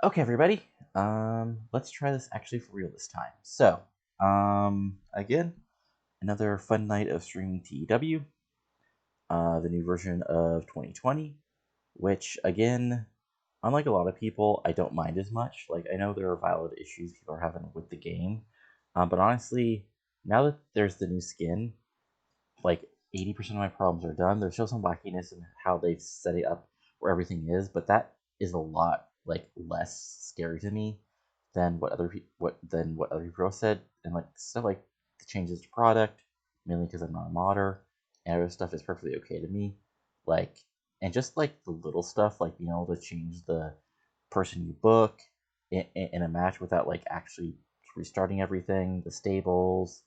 Okay, everybody. Let's try this actually for real this time. So, again, another fun night of streaming TEW, the new version of 2020, which, again, unlike a lot of people, I don't mind as much. Like, I know there are valid issues people are having with the game, but honestly, now that there's the new skin, like 80% of my problems are done. There's still some wackiness in how they've set it up where everything is, but that is a lot like less scary to me than what other people said, and like stuff like the changes to product, mainly because I'm not a modder, and other stuff is perfectly okay to me. Like, and just like the little stuff, like being able to change the person you book in a match without like actually restarting everything, the stables,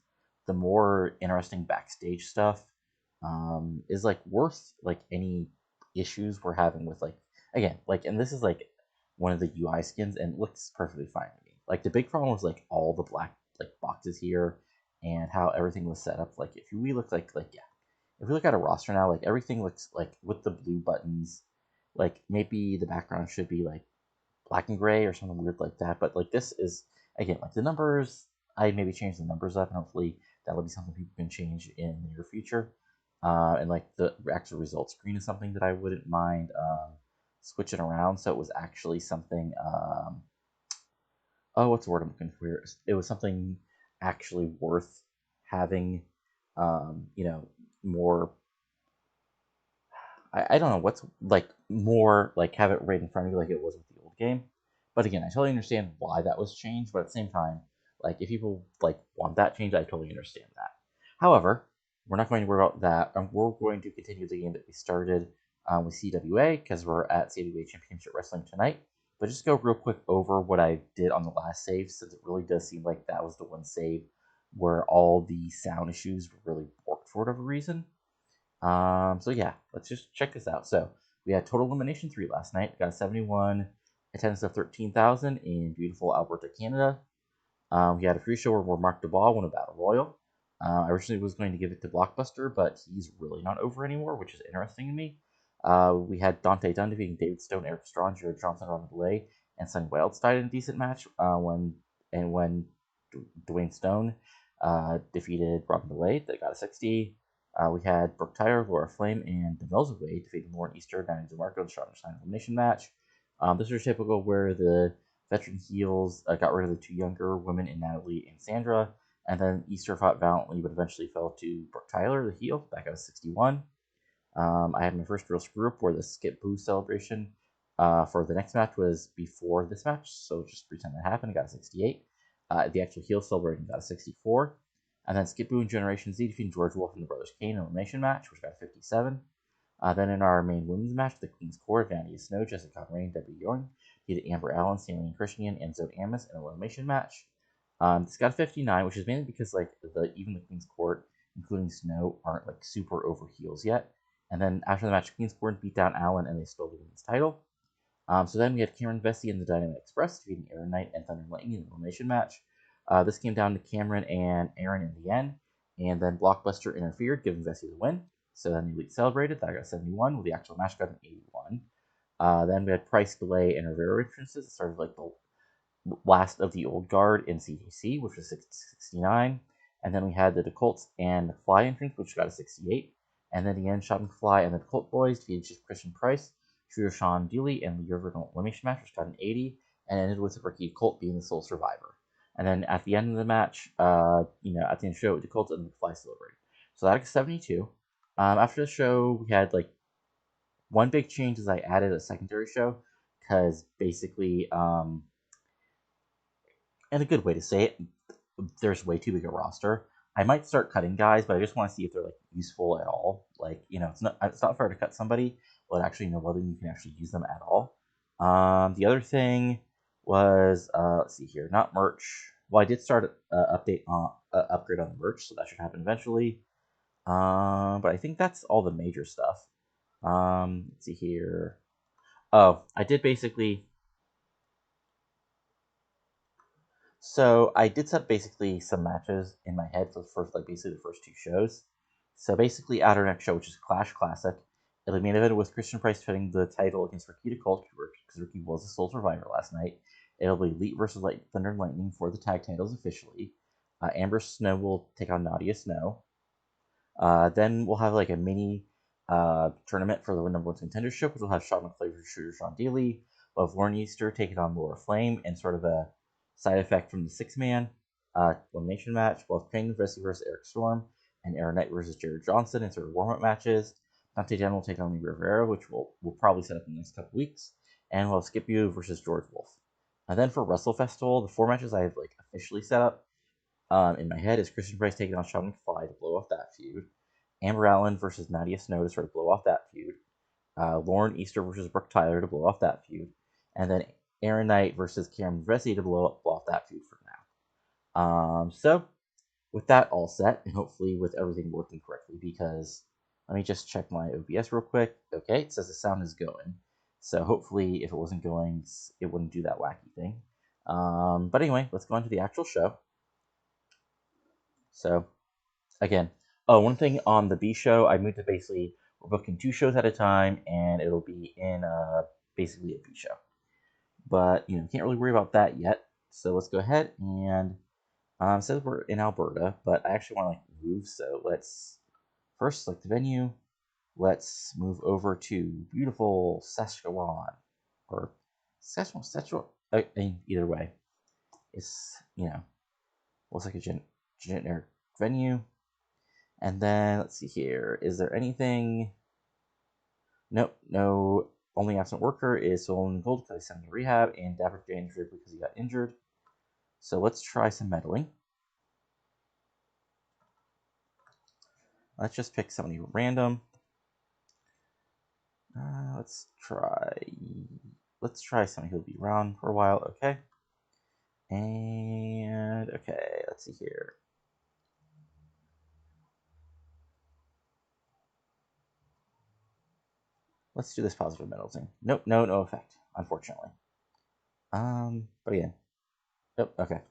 the more interesting backstage stuff is like worth like any issues we're having with like, again, like, and this is like one of the UI skins and it looks perfectly fine to me. Like the big problem was like all the black like boxes here and how everything was set up. Like if we look like yeah, if we look at a roster now, like everything looks like with the blue buttons, like maybe the background should be like black and gray or something weird like that. But like this is, again, like the numbers, I maybe change the numbers up and hopefully that'll be something people can change in the near future. And like the actual result screen is something that I wouldn't mind switching around. So it was actually something, oh, what's the word I'm looking for? It was something actually worth having, more, I don't know what's like more like have it right in front of you like it was with the old game. But again, I totally understand why that was changed. But at the same time, like if people like want that change, I totally understand that. However, we're not going to worry about that. We're going to continue the game that we started with CWA because we're at CWA Championship Wrestling tonight. But just go real quick over what I did on the last save, since it really does seem like that was the one save where all the sound issues really worked for whatever reason. So yeah, let's just check this out. So we had Total Elimination 3 last night. Got a 71 attendance of 13,000 in beautiful Alberta, Canada. We had a free show where Mark DeBall won a Battle Royal. I originally was going to give it to Blockbuster, but he's really not over anymore, which is interesting to me. We had Dante Dunn defeating David Stone, Eric Strawn, Jared Johnson, Robin DeLay, and Sonny Wildstein in a decent match. When Dwayne Stone defeated Robin DeLay, they got a 60. We had Brooke Tyler, Laura Flame, and Demelza Wade defeating Lauren Easter, Diana DeMarco, and Sean Stein elimination match. This was typical where the veteran heels got rid of the two younger women in Natalie and Sandra, and then Easter fought valiantly but eventually fell to Brooke Tyler, the heel, back out of 61. I had my first real screw up where the Skip Boo celebration for the next match was before this match, so just pretend that happened. Got a 68. The actual heel celebrating got a 64. And then Skip Boo and Generation Z defeating George Wolf and the Brothers Kane in elimination match, which got a 57. Then in our main women's match, the Queen's Court, Vanity Snow, Jessica Rain, Debbie Young, defeated Amber Allen, Stanley Christian, and Zoe Amos in an elimination match. This got a 59, which is mainly because like even the Queen's Court, including Snow, aren't like super over heels yet. And then after the match, Queen's Court beat down Allen and they stole the women's title. So then we had Cameron Vesey and the Dynamite Express defeating Aaron Knight and Thunder Lightning in an elimination match. This came down to Cameron and Aaron in the end, and then Blockbuster interfered, giving Vesey the win. So then the Elite celebrated. That got 71, with the actual match got an 81. Then we had Price, Delay, and Rivera entrances. It started like the last of the old guard in CDC, which was 69. And then we had the Decolts and McFly entrance, which got a 68. And then the end, Shot McFly and the Decolt boys defeated Christian Price, Trio Sean Dealey, and the original elimination match, which got an 80, and ended with Ricky Colt being the sole survivor. And then at the end of the match, at the end of the show, Decolt and McFly celebrated. So that got 72. After the show, we had like one big change is I added a secondary show because basically, and a good way to say it, there's way too big a roster. I might start cutting guys, but I just want to see if they're like useful at all. Like, it's not fair to cut somebody, but actually know whether you can actually use them at all. The other thing was let's see here, not merch. Well, I did start upgrade on the merch, so that should happen eventually. But I think that's all the major stuff. Let's see here. Oh, I did basically. So I did set basically some matches in my head for the first, like basically the first two shows. So basically, at our next show, which is Clash Classic, It'll be an event with Christian Price defending the title against Rikita Colt, because Ricky was a sole survivor last night. It'll be Elite versus Thunder and Lightning for the tag titles officially. Amber Snow will take on Nadia Snow. Then we'll have like a mini tournament for the number one contendership, which will have Shawn McClay versus Shooter Sean Daly. We'll have Lauren Easter taking on Laura Flame and sort of a side effect from the six-man elimination match. We'll have Kane versus Eric Storm and Aaron Knight versus Jared Johnson in sort of warm-up matches. Dante Den will take on Lee Rivera, which we'll probably set up in the next couple weeks. And we'll have Skip You versus George Wolf. And then for Wrestle Festival, the 4 matches I have like officially set up in my head is Christian Price taking on Sean McFly to blow off that feud. Amber Allen versus Nadia Snow to sort of blow off that feud. Lauren Easter versus Brooke Tyler to blow off that feud. And then Aaron Knight versus Cameron Vesey to blow off that feud for now. So, with that all set, and hopefully with everything working correctly, because let me just check my OBS real quick. Okay, it says the sound is going. So hopefully if it wasn't going, it wouldn't do that wacky thing. But anyway, let's go on to the actual show. So, again, one thing on the B show, I moved to basically, we're booking 2 shows at a time, and it'll be in basically a B show. But, can't really worry about that yet. So let's go ahead and, it says we're in Alberta, but I actually want to move, so let's first select the venue. Let's move over to beautiful Saskatchewan, or Saskatchewan, either way. It's, looks like a generic venue. And then, let's see here, is there anything? Nope, no, only absent worker is Solon Gold because he's sent to rehab, and Dapper J injured because he got injured. So let's try some meddling. Let's just pick somebody random. Let's try somebody who'll be around for a while, okay? And, okay, let's see here. Let's do this positive metal thing. Nope, no effect, unfortunately. But again. Yep, okay.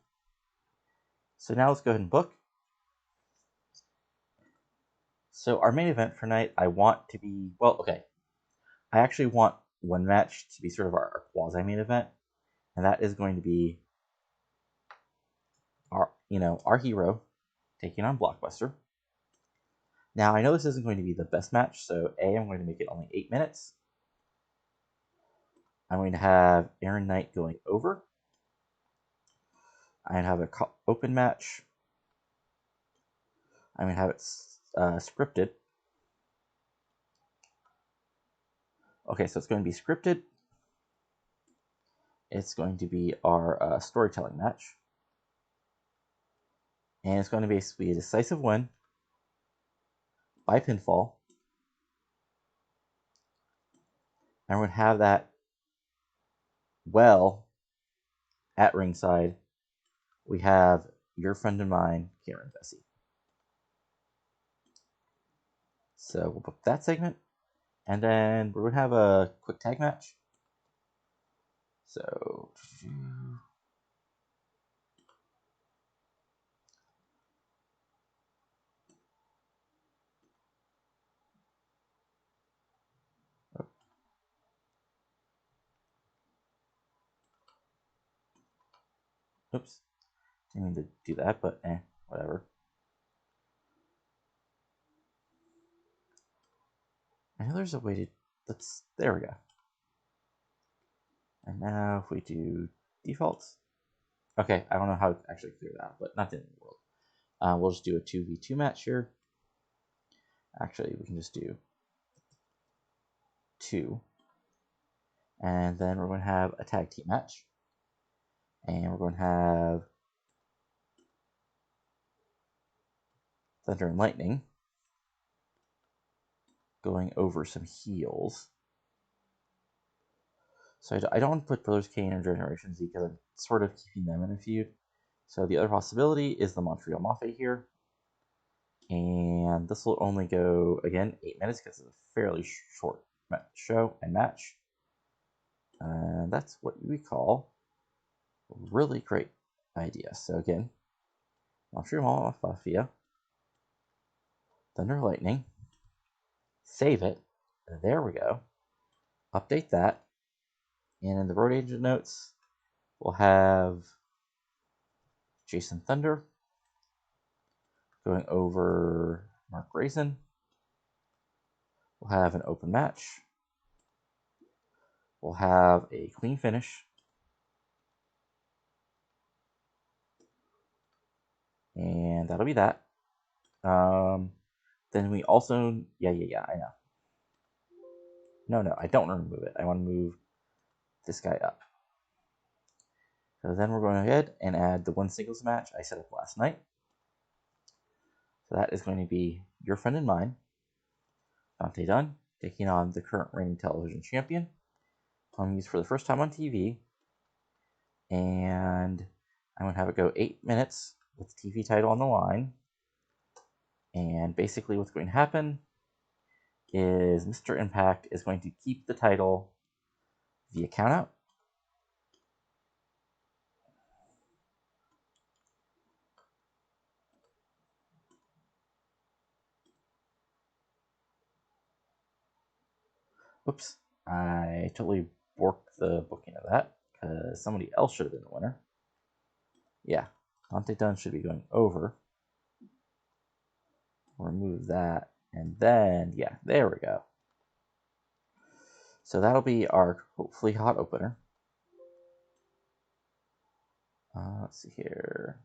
So now let's go ahead and book. So our main event for tonight, I want to be, well, okay. I actually want one match to be sort of our quasi-main event, and that is going to be our hero taking on Blockbuster. Now, I know this isn't going to be the best match, so I'm going to make it only 8 minutes. I'm going to have Aaron Knight going over. I'm going to have an open match. I'm going to have it scripted. Okay, so it's going to be scripted. It's going to be our storytelling match. And it's going to basically be a decisive win by pinfall. And we're going to have that at ringside. We have your friend and mine, Cameron Vesey. So we'll book that segment. And then we're going to have a quick tag match. So, oops, didn't mean to do that, but whatever. I know there's a way to, there we go. And now if we do defaults, okay, I don't know how to actually clear that, but not the end of the world. We'll just do a 2v2 match here. Actually, we can just do 2. And then we're going to have a tag team match. And we're going to have Thunder and Lightning going over some heels. So I don't want to put Brothers Kane or Generation Z because I'm sort of keeping them in a feud. So the other possibility is the Montreal Mafia here. And this will only go, again, 8 minutes because it's a fairly short show and match. And that's what we call a really great idea. So again, Montreal Mafia, Thunder Lightning, save it, There we go. Update that. And in the road agent notes, we'll have Jason Thunder going over Mark Grayson. We'll have an open match. We'll have a clean finish. And that'll be that. Then we also, yeah, I know. No, I don't want to move it. I want to move this guy up. So then we're going ahead and add the one singles match I set up last night. So that is going to be your friend and mine, Dante Dunn, taking on the current reigning television champion. I'm used for the first time on TV. And I'm going to have it go 8 minutes with the TV title on the line. And basically what's going to happen is Mr. Impact is going to keep the title via countout. Oops, I totally borked the booking of that because somebody else should have been the winner. Yeah, Dante Dunn should be going over. Remove that, and then, yeah, there we go. So that'll be our hopefully hot opener. Let's see here.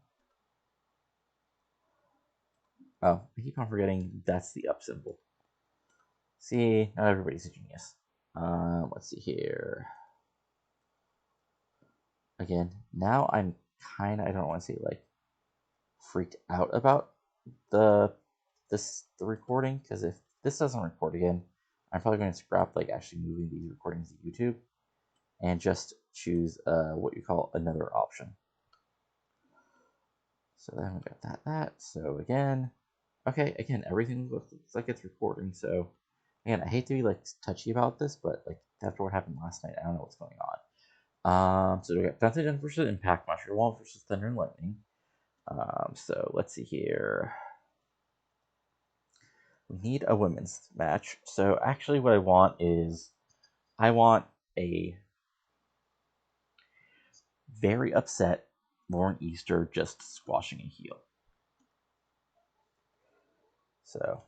Oh, I keep on forgetting that's the up symbol. See, not everybody's a genius. Let's see here. Again, now I'm kind of, I don't want to say like freaked out about the recording, because if this doesn't record again, I'm probably going to scrap like actually moving these recordings to YouTube and just choose what you call another option. So then we got that. So again, okay, again, everything looks like it's recording. So again, I hate to be like touchy about this, but like after what happened last night, I don't know what's going on. So we got Dante Dunn versus Impact, Montreal versus Thunder and Lightning. So let's see here. We need a women's match. So actually what I want is, I want a very upset Lauren Easter just squashing a heel. So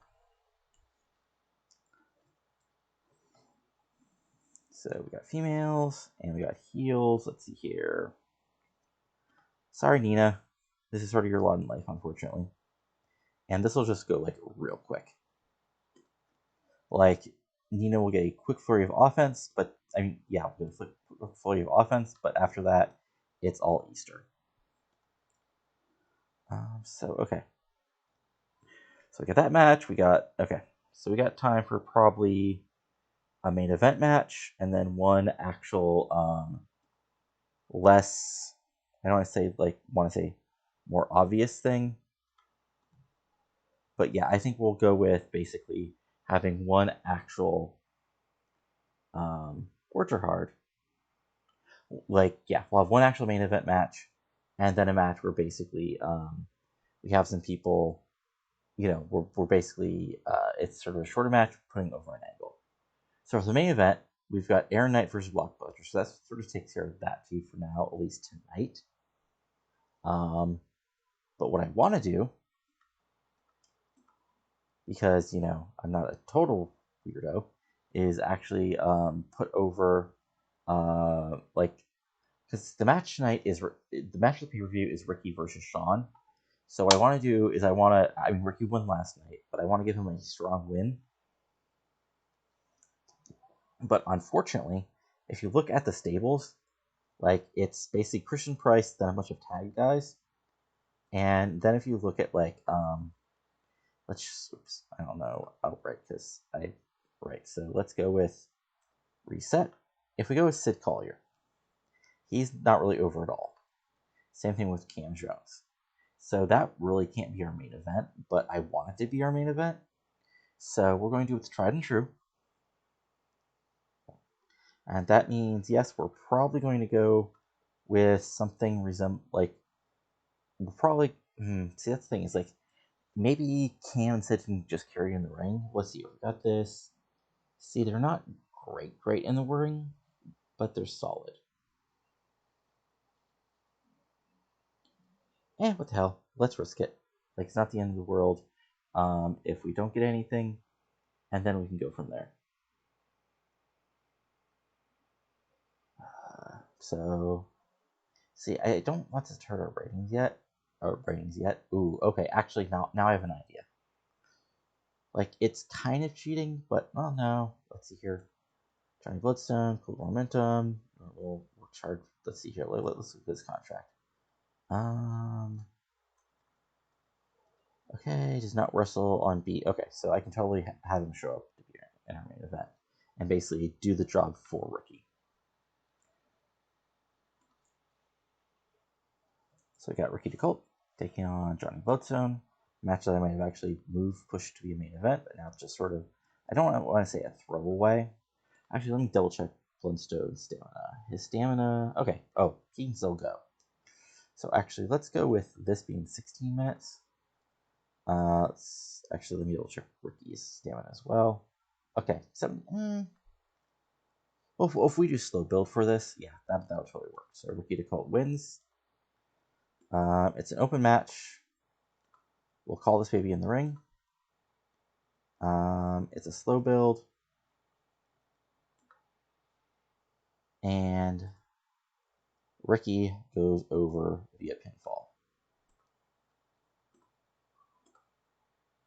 we got females and we got heels. Let's see here. Sorry, Nina. This is sort of your lot in life, unfortunately. And this will just go like real quick. Like, Nina will get a quick flurry of offense, but I mean, yeah, we'll get a quick flurry of offense, but after that, it's all Easter. Okay. So we got that match. We got, okay. So we got time for probably a main event match and then one actual less, I don't want to say more obvious thing. But yeah, I think we'll go with basically having one actual words are hard. Like, yeah, we'll have one actual main event match and then a match where basically we have some people, you know, we're basically, it's sort of a shorter match putting over an angle. So for the main event, we've got Aaron Knight versus Blockbuster. So that sort of takes care of that feud for now, at least tonight. But what I want to do, because, you know, I'm not a total weirdo, is actually put over, like, because the match tonight is, the match of the pay-per-view is Ricky versus Shawn. So what I want to do is I mean, Ricky won last night, but I want to give him a strong win. But unfortunately, if you look at the stables, like, it's basically Christian Price, then a bunch of tag guys. And then if you look at, like, I don't know. Oh, right, so let's go with Reset. If we go with Sid Collier, he's not really over at all. Same thing with Cam Jones. So that really can't be our main event, but I want it to be our main event. So we're going to do what's tried and true. And that means, yes, we're probably going to go with something like, we'll probably, see, that's the thing, is like, maybe Cam and Sid can just carry in the ring. Let's see, we got this. See, they're not great in the wording, but they're solid. What the hell? Let's risk it. Like, it's not the end of the world. If we don't get anything, and then we can go from there. So, see, I don't want to turn our ratings yet. Ooh, okay. Actually, now I have an idea. Like, it's kind of cheating, but oh no. Let's see here. Johnny Bloodstone, cool momentum. We'll charge. Let's see here. Let's look at this contract. Okay, does not wrestle on beat. Okay, so I can totally have him show up to be in our main event and basically do the job for Ricky. So I got Ricky DeColt taking on Johnny Bloodstone. Match that I might have actually pushed to be a main event, but now it's just sort of, I don't want to say a throwaway. Actually, let me double check Bloodstone's stamina. His stamina, okay, oh, he can still go. So actually, let's go with this being 16 minutes. Actually, let me double check Ricky's stamina as well. Okay, so, well, if we do slow build for this, yeah, that would totally work. So Ricky DeColt wins. It's an open match. We'll call this baby in the ring. It's a slow build. And Ricky goes over via pinfall.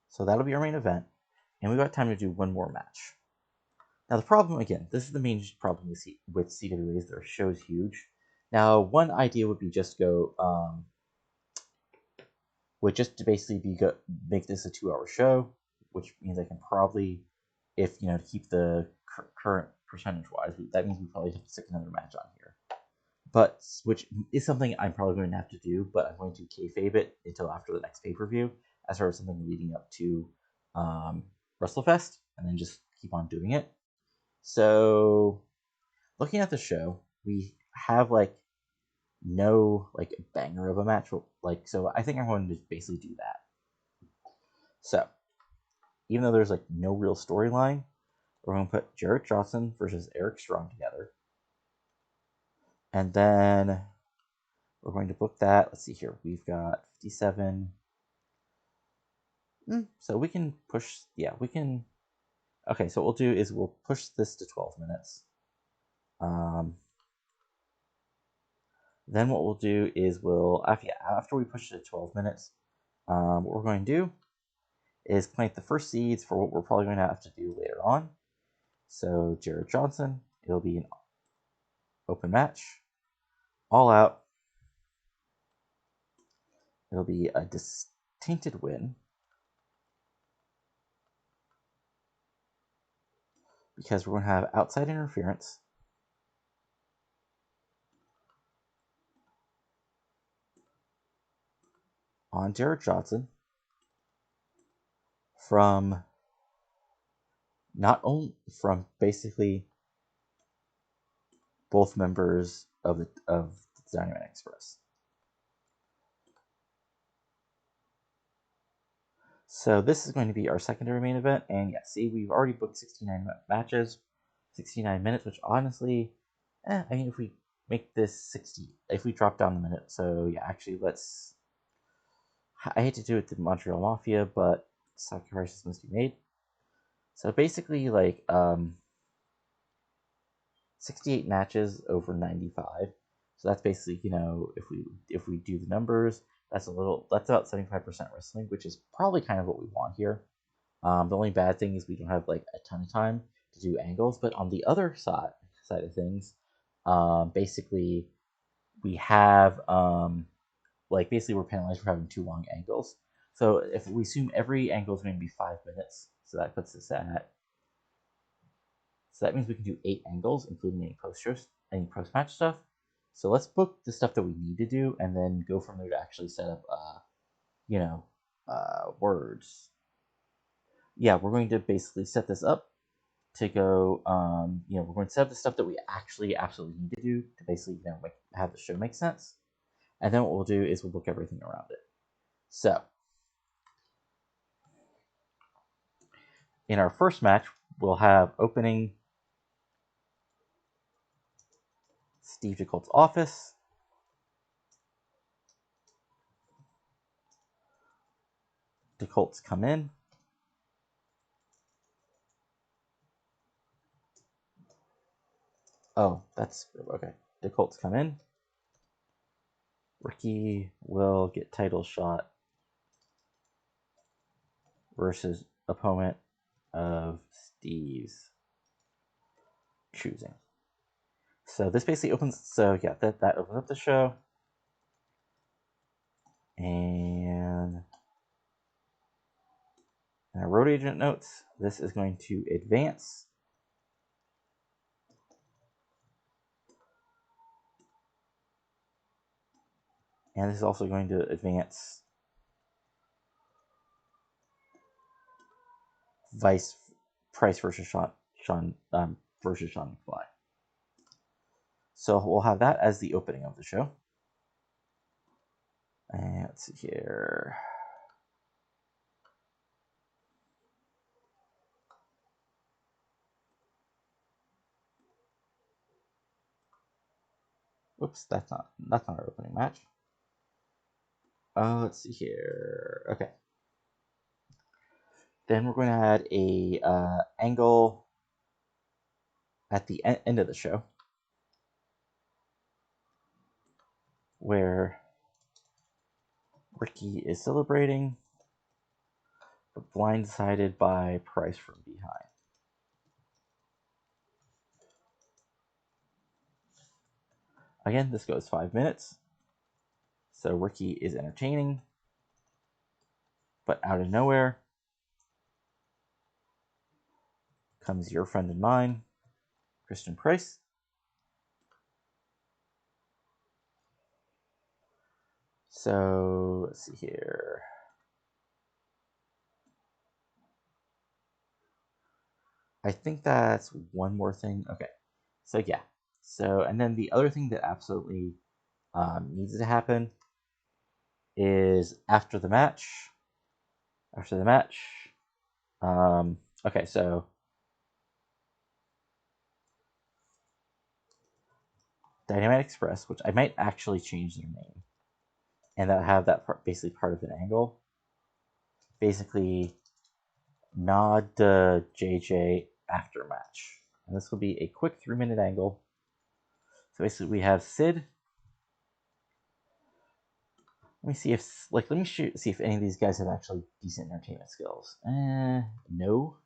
So that'll be our main event. And we've got time to do one more match. Now the problem, again, this is the main problem with CWA is their show's huge. Now one idea would be just go, just to basically make this a 2-hour show, which means I can probably, if to keep the current percentage-wise, that means we probably have to stick another match on here. But which is something I'm probably going to have to do, but I'm going to kayfabe it until after the next pay-per-view, as sort of something leading up to WrestleFest, and then just keep on doing it. So, looking at the show, we have no banger of a match. So I think I'm going to basically do that. So, even though there's no real storyline, we're going to put Jarrett Johnson versus Eric Strong together. And then we're going to book that. Let's see here. We've got 57. So we can push. Yeah, we can. Okay, so what we'll do is we'll push this to 12 minutes. Then what we'll do is after we push it to 12 minutes, what we're going to do is plant the first seeds for what we're probably going to have to do later on. So Jarrett Johnson, it'll be an open match, all out. It'll be a tainted win because we're going to have outside interference on Jarrett Johnson from basically both members of the Dynamite Express. So this is going to be our secondary main event, and yeah, see, we've already booked 69 matches, 69 minutes, which honestly, I mean, if we make this 60, if we drop down a minute, so yeah, actually, I hate to do it to Montreal Mafia, but sacrifices must be made. So basically, 68 matches over 95. So that's basically, if we do the numbers, that's about 75% wrestling, which is probably kind of what we want here. The only bad thing is we don't have a ton of time to do angles, but on the other side of things, basically we have basically we're penalized for having too long angles. So if we assume every angle is going to be 5 minutes, so that puts us at. So that means we can do 8 angles, including any post-match stuff. So let's book the stuff that we need to do, and then go from there to actually set up, words. Yeah, we're going to basically set this up to go, we're going to set up the stuff that we actually absolutely need to do to basically, have the show make sense. And then what we'll do is we'll book everything around it. So, in our first match, we'll have opening Steve DeColt's office. DeColt's come in. Oh, that's okay. DeColt's come in. Ricky will get title shot versus opponent of Steve's choosing. So this basically opens. So yeah, that opens up the show. And in our road agent notes, this is going to advance. And this is also going to advance Price versus Sean versus Sean McFly. So we'll have that as the opening of the show. And let's see here. Oops, that's not our opening match. Let's see here. Okay. Then we're going to add a angle at the end of the show where Ricky is celebrating, but blindsided by Price from behind. Again, this goes 5 minutes. So Ricky is entertaining, but out of nowhere comes your friend and mine, Christian Price. So let's see here. I think that's one more thing. Okay. So yeah. So, and then the other thing that absolutely needs to happen is after the match. Okay, so Dynamite Express, which I might actually change their name, and that have that basically part of an angle. Basically, nod to JJ after match, and this will be a quick 3-minute angle. So basically, we have Sid. Let me see if see if any of these guys have actually decent entertainment skills. No.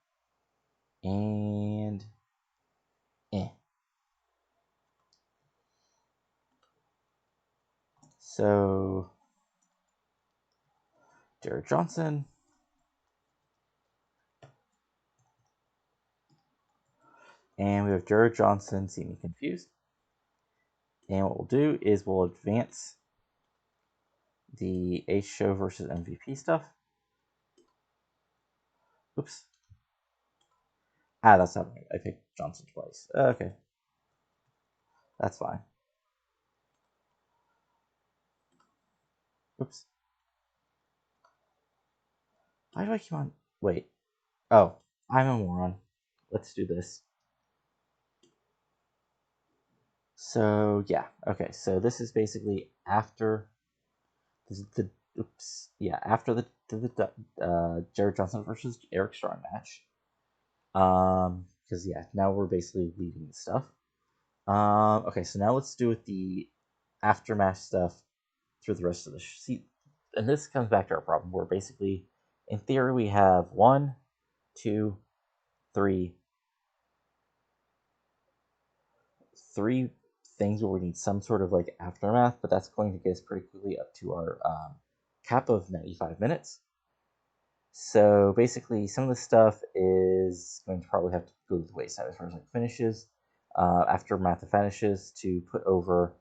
And So Jared Johnson. And we have Jared Johnson seeming confused. And what we'll do is we'll advance the Ace Show versus MVP stuff. Oops. That's not right. I picked Johnson twice. Okay. That's fine. Oops. Why do I keep on... Wait. Oh, I'm a moron. Let's do this. So, yeah. Okay, so this is basically after... after the Jared Johnson versus Eric Strong match. Because yeah, now we're basically leading the stuff. Okay, so now let's do with the aftermath stuff through the rest of the seat. And this comes back to our problem where basically, in theory, we have 1, 2, 3 things where we need some sort of like aftermath, but that's going to get us pretty quickly up to our cap of 95 minutes. So basically, some of the stuff is going to probably have to go to the wayside as far as like finishes, aftermath of finishes to put over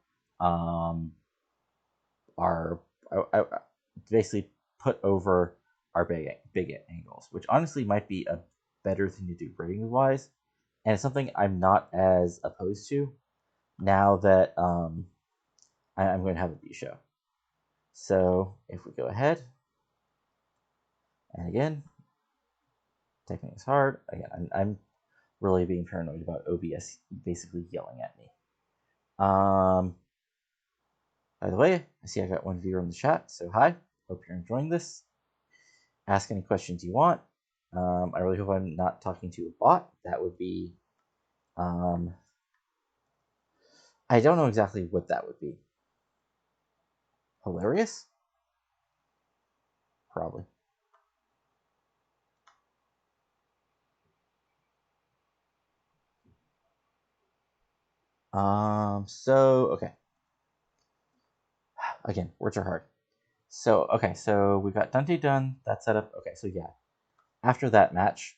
our basically put over our big angles, which honestly might be a better thing to do rating wise, and it's something I'm not as opposed to now that I'm going to have a B show. So if we go ahead, and again, technique is hard. Again, I'm really being paranoid about OBS basically yelling at me. By the way, I see I got one viewer in the chat, so hi. Hope you're enjoying this. Ask any questions you want. I really hope I'm not talking to a bot. That would be... I don't know exactly what that would be. Hilarious? Probably. Okay. Again, words are hard. So we got Dante done, that setup. Okay, so yeah. After that match,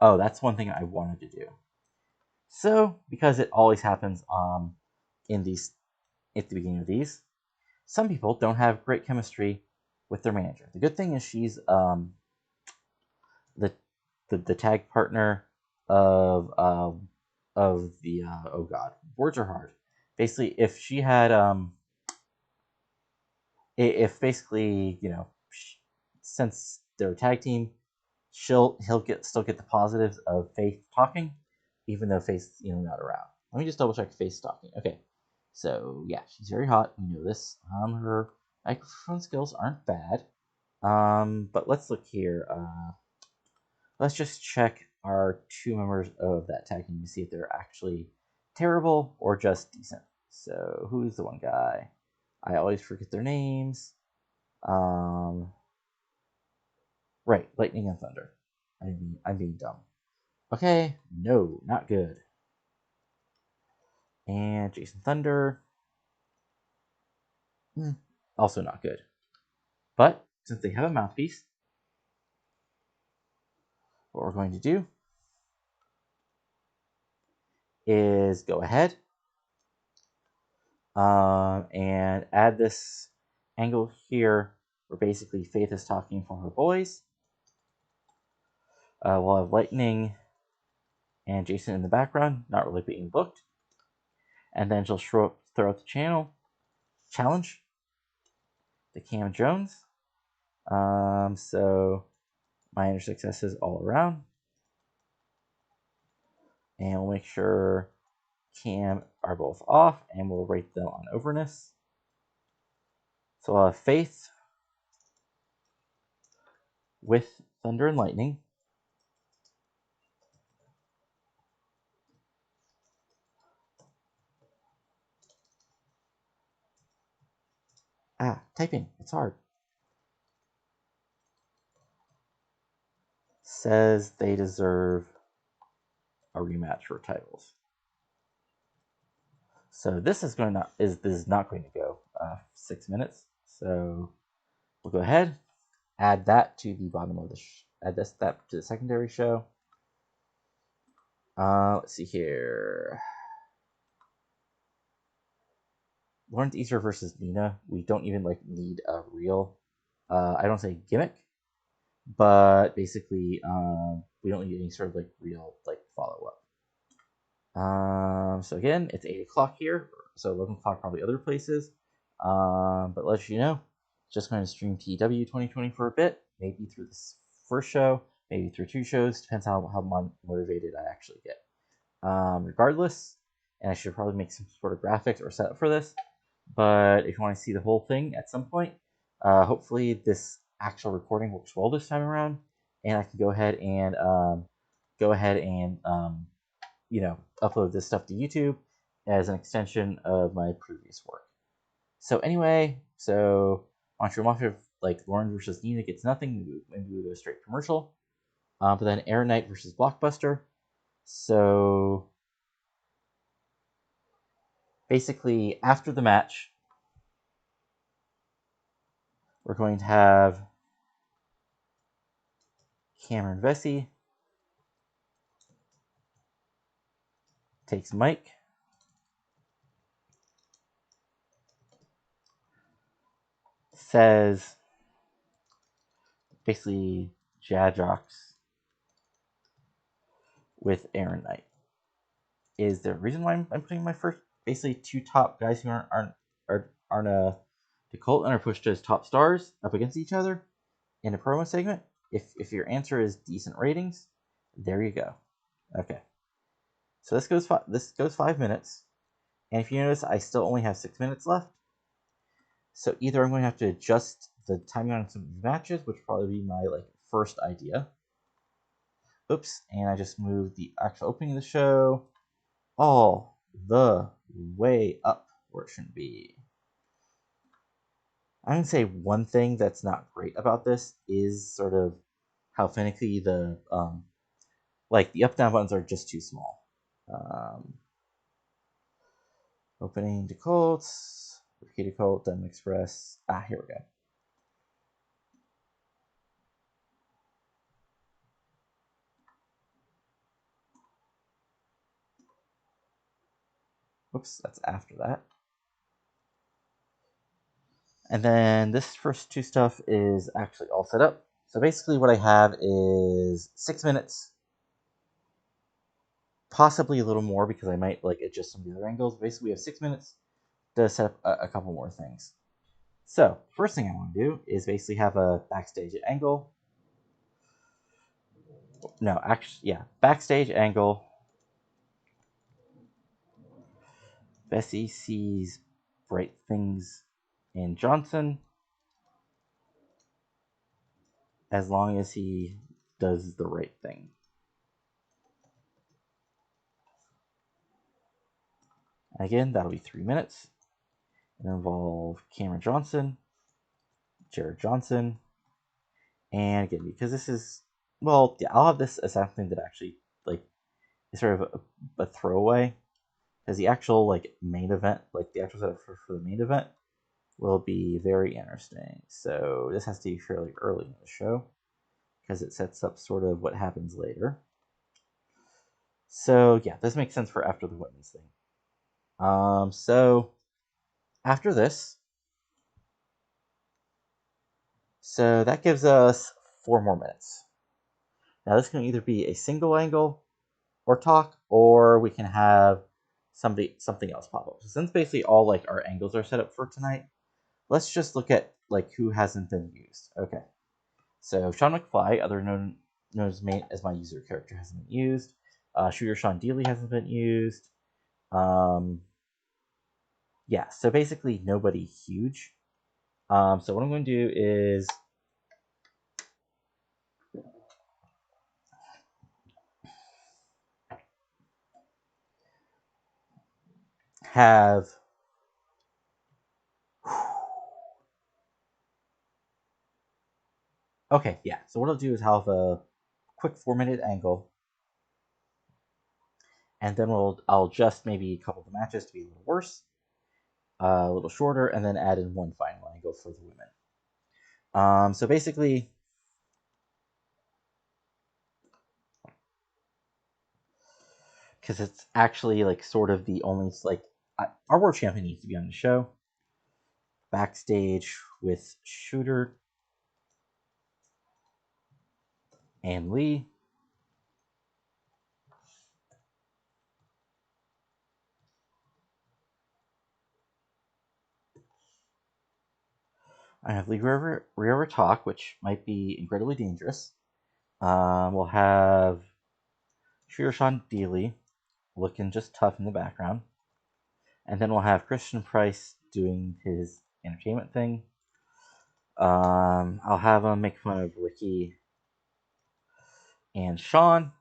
that's one thing I wanted to do. So, because it always happens in these at the beginning of these, some people don't have great chemistry with their manager. The good thing is she's the tag partner of the oh god, words are hard. Basically, if she had if basically since they're a tag team, he'll still get the positives of Faith talking, even though Faith's not around. Let me just double check Faith's talking. Okay, so yeah, she's very hot. We know this. Her microphone skills aren't bad. But let's look here. Let's just check our two members of that tag team to see if they're actually terrible or just decent. So who's the one guy? I always forget their names. Right, Lightning and Thunder. I'm being dumb. Okay, no, not good. And Jason Thunder. Also not good. But since they have a mouthpiece, what we're going to do is go ahead and add this angle here where basically Faith is talking for her boys. We'll have Lightning and Jason in the background, not really being booked. And then she'll throw out the challenge to Cam Jones. So minor successes all around. And we'll make sure Cam are both off, and we'll rate them on overness. So we'll have Faith with Thunder and Lightning. Typing, it's hard. Says they deserve a rematch for titles. So this is not going to go 6 minutes. So we'll go ahead, add that to the bottom of the add that to the secondary show. Let's see here. Lawrence Easter versus Nina. We don't even need a real. I don't say gimmick, but basically we don't need any sort of real follow up. So again, it's 8 o'clock here, so 11 o'clock probably other places. But let you know, just going to stream TEW 2020 for a bit, maybe through this first show, maybe through 2 shows, depends how motivated I actually get. Regardless, and I should probably make some sort of graphics or setup for this, but if you want to see the whole thing at some point, hopefully this actual recording works well this time around, and I can go ahead and upload this stuff to YouTube as an extension of my previous work. So anyway, Montreal Mafia Lauren versus Nina gets nothing, maybe we go straight commercial. But then Aaron Knight versus Blockbuster. So basically, after the match, we're going to have Cameron Vesey takes Mike. Says basically Jadrox with Aaron Knight. Is there a reason why I'm putting my first basically 2 top guys who aren't the Colt and are pushed as top stars up against each other in a promo segment? If your answer is decent ratings, There you go. Okay. So this goes 5 minutes, and if you notice, I still only have 6 minutes left. So either I'm going to have to adjust the timing on some of these matches, which would probably be my first idea. Oops, and I just moved the actual opening of the show all the way up where it shouldn't be. I'm gonna say one thing that's not great about this is sort of how finicky the the up down buttons are just too small. Opening default, repeat default, Diamond Express. Here we go. Whoops, that's after that. And then this first two stuff is actually all set up. So basically what I have is 6 minutes, possibly a little more because I might adjust some of the other angles. Basically we have 6 minutes to set up a couple more things. So first thing I want to do is basically have a backstage angle. No, actually, yeah, backstage angle. Bessie sees bright things in Johnson as long as he does the right thing. And again, that'll be 3 minutes. It'll involve Cameron Johnson, Jared Johnson, and again, because this is, well, yeah, I'll have this as something that actually is sort of a throwaway, because the actual main event, the actual setup for the main event, will be very interesting. So this has to be fairly early in the show because it sets up sort of what happens later. So yeah, this makes sense for after the women's thing. So after this, so that gives us 4 more minutes. Now this can either be a single angle or talk, or we can have something else pop up. So since basically all our angles are set up for tonight, let's just look at who hasn't been used. Okay, so Sean McFly, other known as my user character, hasn't been used. Shooter Sean Dealey hasn't been used. Yeah, so basically nobody huge. So what I'm going to do is have okay, yeah. So what I'll do is have a quick 4-minute angle, and then I'll adjust maybe a couple of the matches to be a little worse, a little shorter, and then add in one final angle for the women. So basically, because it's actually sort of the only our world champion needs to be on the show. Backstage with Shooter and Lee. I have Lee River Talk, which might be incredibly dangerous. We'll have Shooter Sean Dealey looking just tough in the background. And then we'll have Christian Price doing his entertainment thing. I'll have him make fun of Ricky and Sean.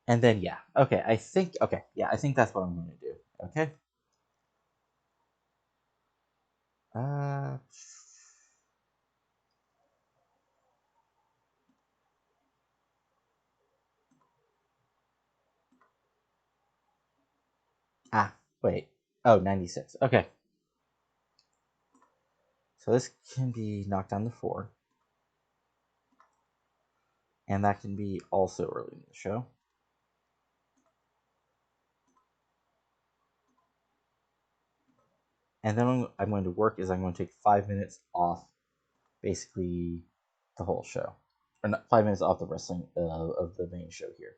And then yeah, okay, I think that's what I'm going to do. Okay. Uh, wait. Oh, 96. Okay. So this can be knocked down to 4. And that can be also early in the show. And then what I'm going to work is I'm going to take 5 minutes off basically the whole show. Or not 5 minutes off the wrestling of the main show here.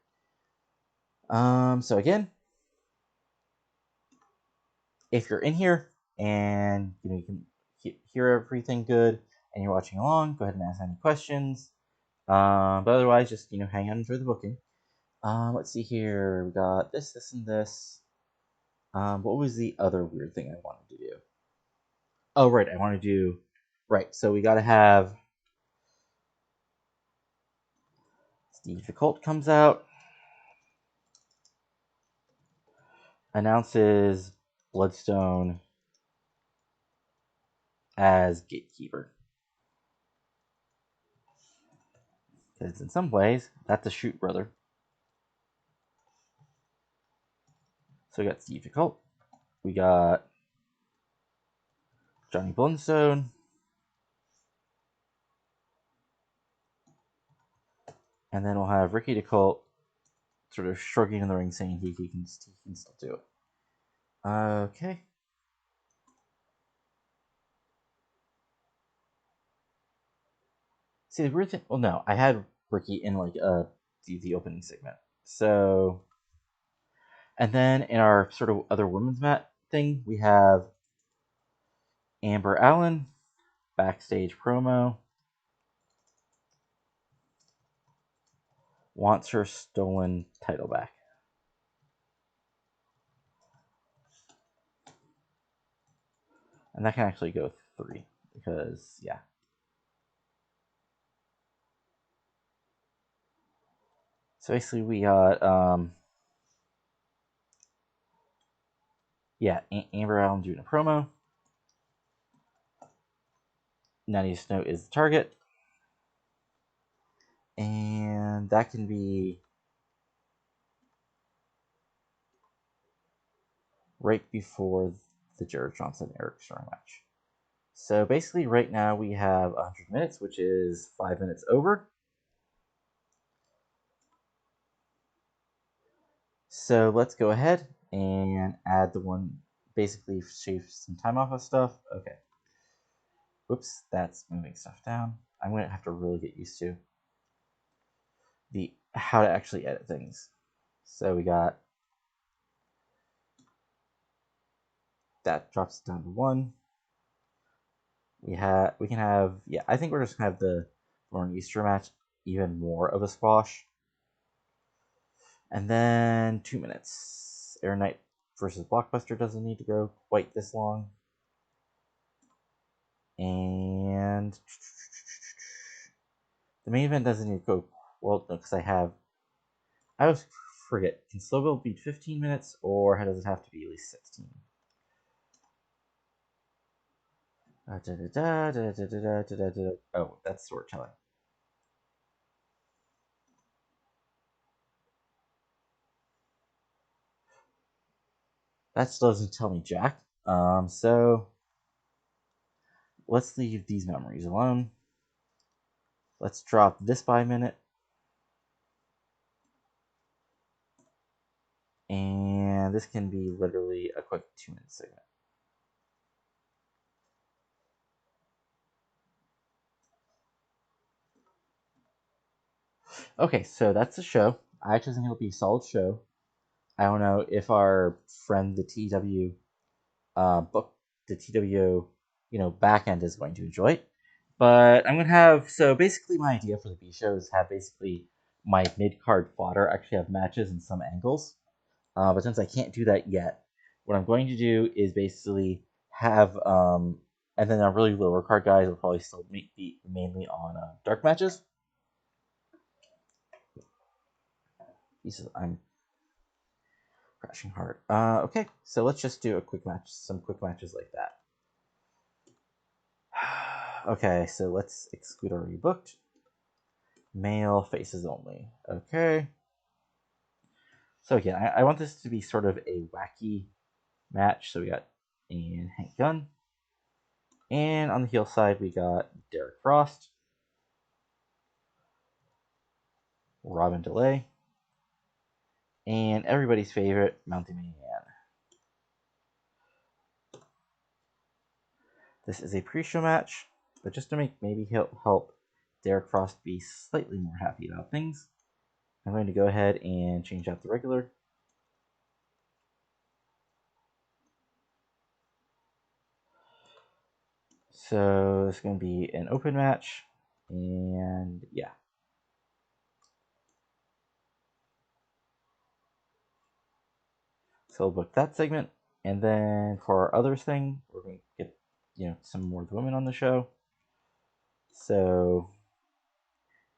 So again, if you're in here and you can hear everything good and you're watching along, go ahead and ask any questions. But otherwise, just hang out and enjoy the booking. Let's see here. We got this, this, and this. What was the other weird thing I wanted to do? Oh, right, I want to do... Right, so we gotta have... Steve the Colt comes out, announces Bloodstone as Gatekeeper. Because in some ways, that's a shoot brother. So we got Steve the Colt. We got Johnny Bloodstone. And then we'll have Ricky DeColt sort of shrugging in the ring, saying he can still do it. Okay. See, the weird thing... Well, no, I had Ricky in, like, the opening segment. So... And then in our sort of other women's match thing, we have Amber Allen, backstage promo. Wants her stolen title back. And that can actually go 3, because, yeah. So basically we got, yeah, Amber Allen doing a promo. Nadia Snow is the target. And that can be right before the Jared Johnson Eric Strong match. So basically right now we have 100 minutes, which is 5 minutes over. So let's go ahead and add the one, basically shave some time off of stuff. Okay. Oops, that's moving stuff down. I'm going to have to really get used to how to actually edit things. So we got that drops it down to 1. We can have, yeah, I think we're just gonna have the Lauren Easter match even more of a squash. And then 2 minutes. Air Knight versus Blockbuster doesn't need to go quite this long. And the main event doesn't need to go, well, no, because I always forget, can Slowbill be 15 minutes, or does it have to be at least 16? Oh, that's storytelling. That still doesn't tell me jack. So let's leave these memories alone. Let's drop this by a minute. And this can be literally a quick 2-minute segment. Okay, so that's the show. I actually think it'll be a solid show. I don't know if our friend the TEW book, the TEW, back end is going to enjoy it. But I'm gonna have, so basically my idea for the B show is have basically my mid card fodder actually have matches in some angles. But since I can't do that yet, what I'm going to do is basically have, and then our really lower card guys will probably still be mainly on dark matches. I'm crashing hard. Okay, so let's just do a quick match, some quick matches like that. Okay, so let's exclude already booked. Male faces only. Okay. So again, I want this to be sort of a wacky match. So we got Hank Gunn. And on the heel side, we got Derek Frost, Robin DeLay, and everybody's favorite, Mountie Man. This is a pre-show match, but just to maybe help Derek Frost be slightly more happy about things, I'm going to go ahead and change out the regular. So it's going to be an open match, and yeah. So we'll book that segment, and then for our others thing, we're going to get some more of the women on the show. So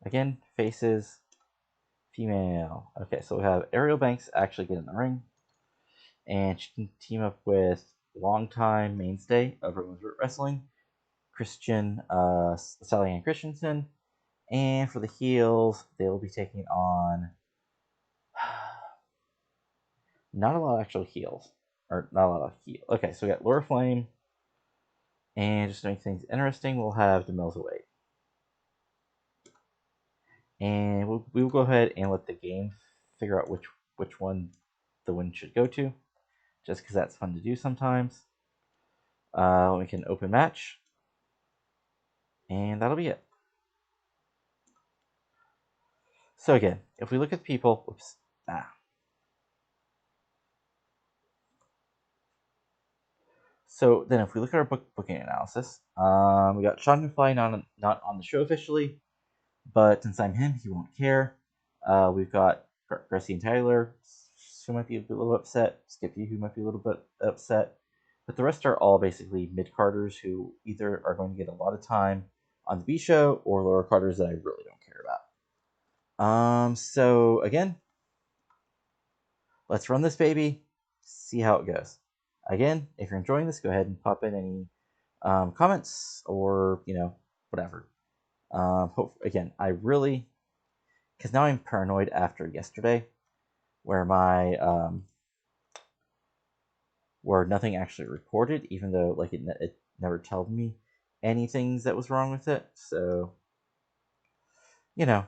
again, faces, female. Okay, so we have Ariel Banks actually get in the ring, and she can team up with longtime mainstay of women's wrestling, Sally Ann Christensen, and for the heels, they will be taking on not a lot of actual heels, or not a lot of heel. Okay, so we got Laura Flame, and just to make things interesting, we'll have Demelza Wade. And we'll go ahead and let the game figure out which one the win should go to, just because that's fun to do sometimes. We can open match, and that'll be it. So again, if we look at the people, So then, if we look at our booking analysis, we got Sean McFly not on the show officially, but since I'm him, he won't care. We've got Gracie and Tyler, who might be a little upset. Skippy, who might be a little bit upset. But the rest are all basically mid-carders who either are going to get a lot of time on the B show or lower carders that I really don't care about. So again, let's run this baby, see how it goes. Again, if you're enjoying this, go ahead and pop in any comments or whatever. Again, I really, because now I'm paranoid after yesterday, where where nothing actually reported, even though it never told me anything that was wrong with it. So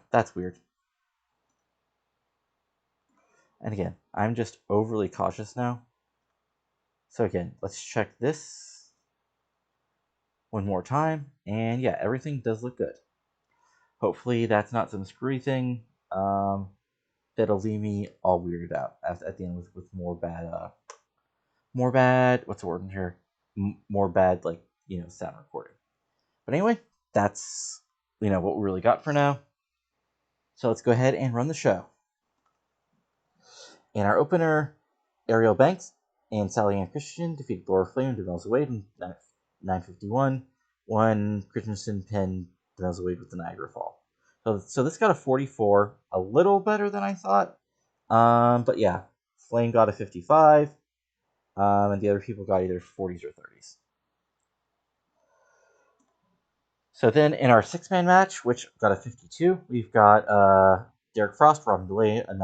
that's weird. And again, I'm just overly cautious now. So again, let's check this one more time, and yeah, everything does look good. Hopefully that's not some screwy thing that'll leave me all weirded out at the end with more bad, what's the word in here? More bad, sound recording. But anyway, that's, what we really got for now. So let's go ahead and run the show. In our opener, Ariel Banks and Sally Ann Christensen defeated Laura Flame and Demelza Wade in 9:51. One Christensen pinned Demelza Wade with the Niagara Fall. So this got a 44, a little better than I thought. But yeah, Flame got a 55, and the other people got either 40s or 30s. So then in our six-man match, which got a 52, we've got Derek Frost, Robin DeLay, and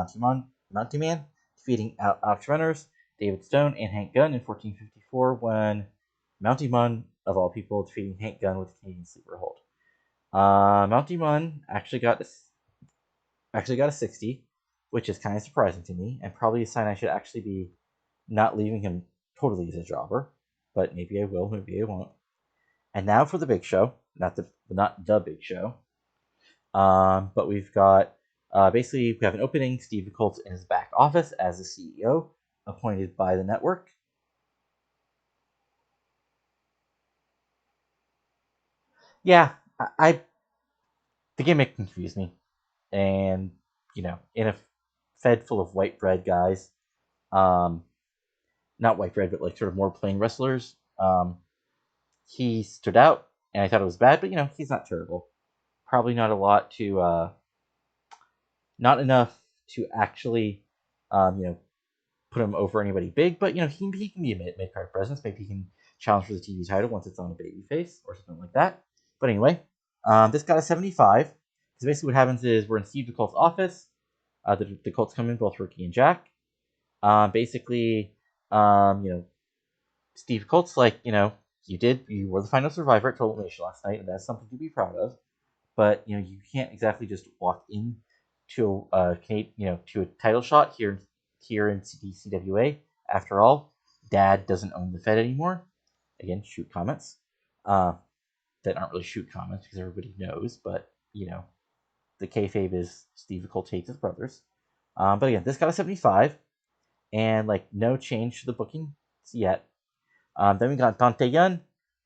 Monty Man defeating Alex Runners, David Stone, and Hank Gunn in 14:54 when Mountie Munn, of all people, defeating Hank Gunn with a Canadian sleeper hold. Mountie Munn actually got a 60, which is kind of surprising to me, and probably a sign I should actually be not leaving him totally as a jobber, but maybe I will, maybe I won't. And now for the big show, not the big show, but we've got basically we have an opening. Steve Colts in his back office as the CEO, appointed by the network. Yeah, the gimmick confused me, and in a fed full of white bread guys, not white bread, but sort of more plain wrestlers, he stood out, and I thought it was bad, but he's not terrible. Probably not enough to actually, put him over anybody big, but he can be a mid-card presence. Maybe he can challenge for the TV title once it's on a babyface or something like that. But anyway, this got a 75. So basically, what happens is we're in Steve DeColt's office. The Colts come in, both Ricky and Jack. Basically, Steve Colt's like, you were the final survivor at Total Nation last night, and that's something to be proud of. But you can't exactly just walk in to to a title shot here in CWA. After all, Dad doesn't own the Fed anymore. Again, shoot comments that aren't really shoot comments because everybody knows. But the kayfabe is Steve Colt hates his brothers. But again, this got a 75, and no change to the booking yet. Then we got Dante Yun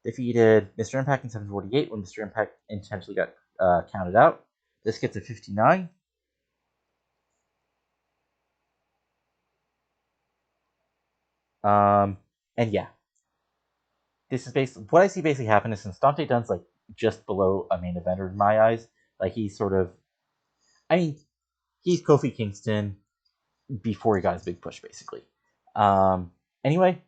defeated Mr. Impact in 748 when Mr. Impact intentionally got counted out. This gets a 59. And yeah, this is basically what I see basically happen is since Dante Dunn's like just below a main eventer in my eyes, like he's sort of, I mean, he's Kofi Kingston before he got his big push, basically. Anyway,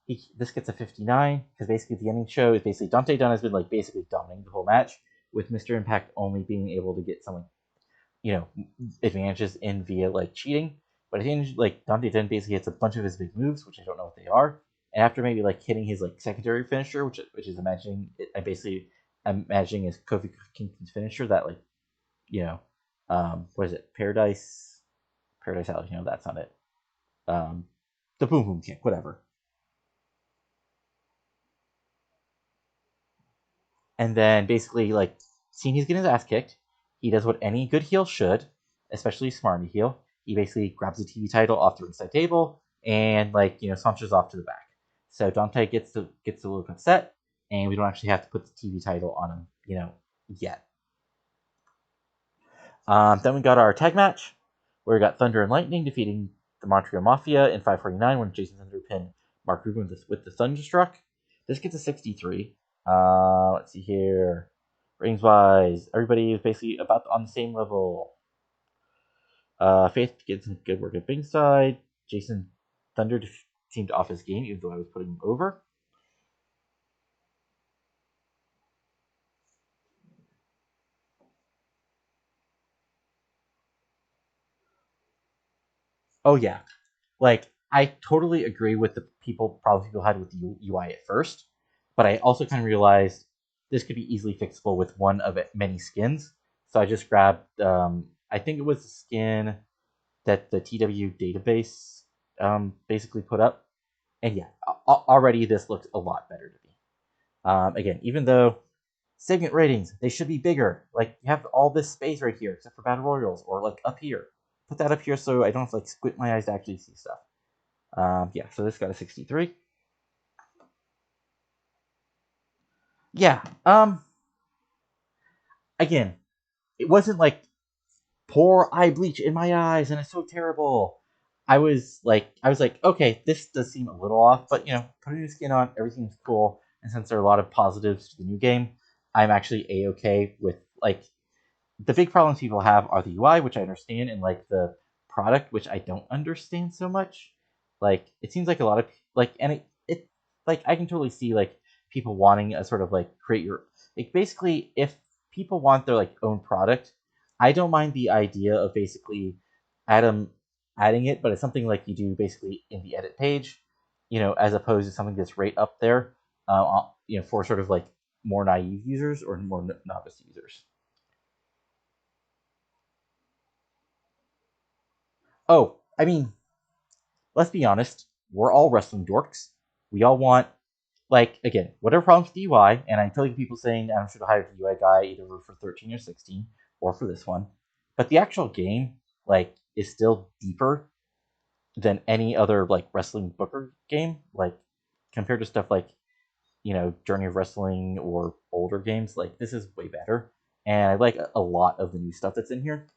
this gets a 59 because basically the ending show is basically Dante Dunn has been like basically dominating the whole match, with Mr. Impact only being able to get some advantages in via like cheating. But I think like Dante Dunn basically hits a bunch of his big moves, which I don't know what they are. And after maybe like hitting his like secondary finisher, which is I'm basically imagining is Kofi Kingston's finisher, that like what is it, Paradise Alley? That's not it. The boom boom kick, whatever. And then basically like seeing he's getting his ass kicked, he does what any good heel should, especially smarmy heel. He basically grabs the TV title off the ringside table and saunters off to the back. So Dante gets a little upset, and we don't actually have to put the TV title on him, yet. Then we got our tag match, where we got Thunder and Lightning defeating the Montreal Mafia in 549 when Jason Thunder pinned Mark Rubin with the Thunderstruck. This gets a 63. Let's see here. Ratings wise, everybody is basically about on the same level. Faith gets some good work at ringside. Jason Thunder seemed off his game, even though I was putting him over. Oh yeah, like I totally agree with the problems people had with the UI at first, but I also kind of realized this could be easily fixable with one of many skins. So I just grabbed, I think it was the skin that the TEW database basically put up, and yeah, already this looks a lot better to me. Again, even though segment ratings, they should be bigger. Like you have all this space right here, except for battle royals, or like up here. Put that up here so I don't have to like squint my eyes to actually see stuff. Yeah, so this got a 63. Yeah. Again, it wasn't like pour eye bleach in my eyes and it's so terrible. I was like, okay, this does seem a little off, but putting the skin on, everything's cool. And since there are a lot of positives to the new game, I'm actually a-okay with like the big problems people have are the UI, which I understand, and like the product, which I don't understand so much. Like it seems like a lot of and it like I can totally see like people wanting a sort of like create your like basically if people want their like own product, I don't mind the idea of basically adding it, but it's something like you do basically in the edit page, as opposed to something that's right up there, for sort of like more naive users or more novice users. Oh, I mean, let's be honest. We're all wrestling dorks. We all want, like, again, whatever problems with the UI, and I'm telling people saying I should hire the UI guy either for 13 or 16 or for this one. But the actual game, like, is still deeper than any other, like, wrestling booker game. Like, compared to stuff like, Journey of Wrestling or older games, like, this is way better. And I like a lot of the new stuff that's in here.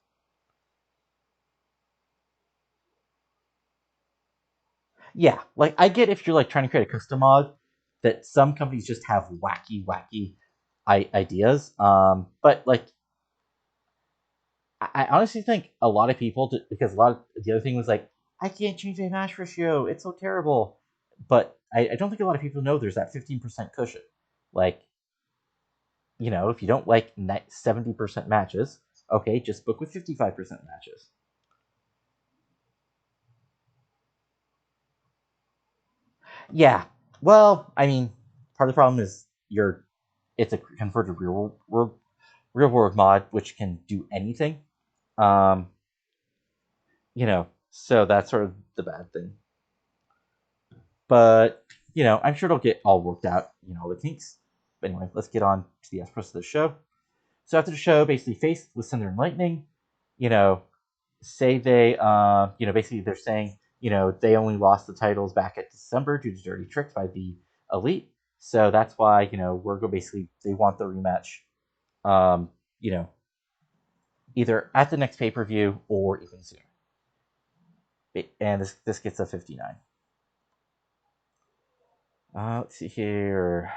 Yeah, like I get if you're like trying to create a custom mod that some companies just have wacky ideas. But like I honestly think a lot of people because a lot of the other thing was like I can't change my match ratio. It's so terrible. But I don't think a lot of people know there's that 15% cushion. Like if you don't like 70% matches, okay, just book with 55% matches. Yeah. Well, I mean, part of the problem is it's a converted real world mod which can do anything. Um, so that's sort of the bad thing. But I'm sure it'll get all worked out. The kinks. But anyway, let's get on to the rest of the show. So after the show, basically faced with Thunder and Lightning, you know, say they, basically they're saying, they only lost the titles back at December due to dirty tricks by the Elite. So that's why we're going basically they want the rematch, um, you know, either at the next pay per view or even sooner. And this gets a 59. Let's see here.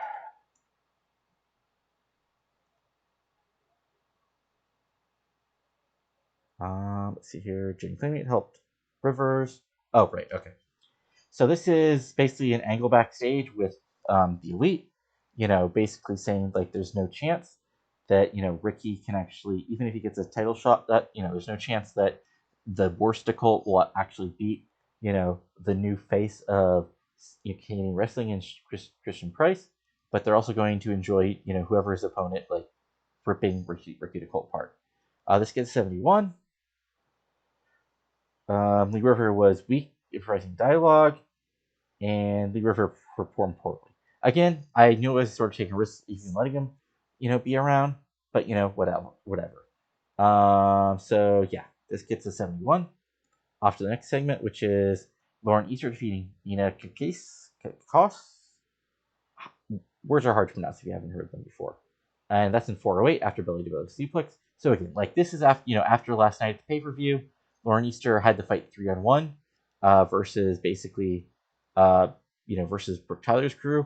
Let's see here. Jane Claymate helped Rivers. Oh, right. Okay. So this is basically an angle backstage with the Elite, basically saying like there's no chance that Ricky can actually, even if he gets a title shot, that there's no chance that the worst occult will actually beat the new face of Canadian wrestling and Christian Price, but they're also going to enjoy whoever his opponent like ripping Ricky the Colt apart. This gets 71. Lee River was weak, improvising dialogue, and Lee River performed poorly. Again, I knew it was sort of taking risks, even letting him, be around, but whatever. So yeah, this gets a 71. Off to the next segment, which is Lauren Easter defeating Nina Kos. Words are hard to pronounce if you haven't heard them before. And that's in 408 after belly to belly suplex. So again, like this is after last night's pay per view. Lauren Easter had to fight 3-on-1 versus basically versus Brooke Tyler's crew,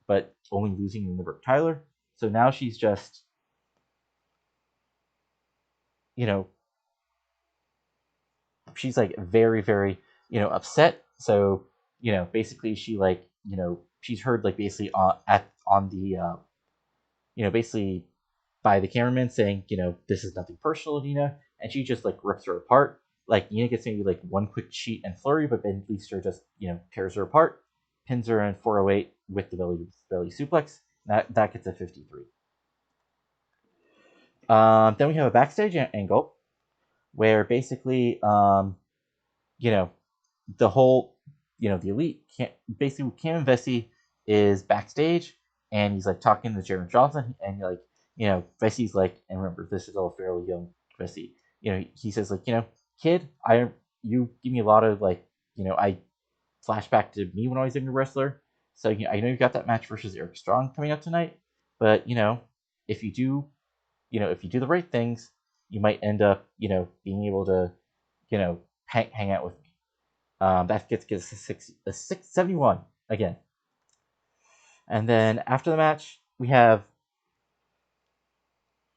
but only losing to Brooke Tyler. So now she's just she's like very very upset. So basically she she's heard like basically on the basically by the cameraman saying, this is nothing personal, Nina, and she just like rips her apart. Like Nina gets maybe like one quick cheat and flurry, but then Leister just tears her apart, pins her in 408 with the belly suplex. That gets a 53. Then we have a backstage angle where basically the whole the Elite basically Cam Vesey is backstage and he's like talking to Jaron Johnson and like Vesey's like, and remember this is all fairly young Vesey, he says like kid, you give me a lot of like I flashback to me when I was a younger wrestler, so I know you've got that match versus Eric Strong coming up tonight, but if you do if you do the right things, you might end up being able to hang out with me. That gets a 671 again. And then after the match, we have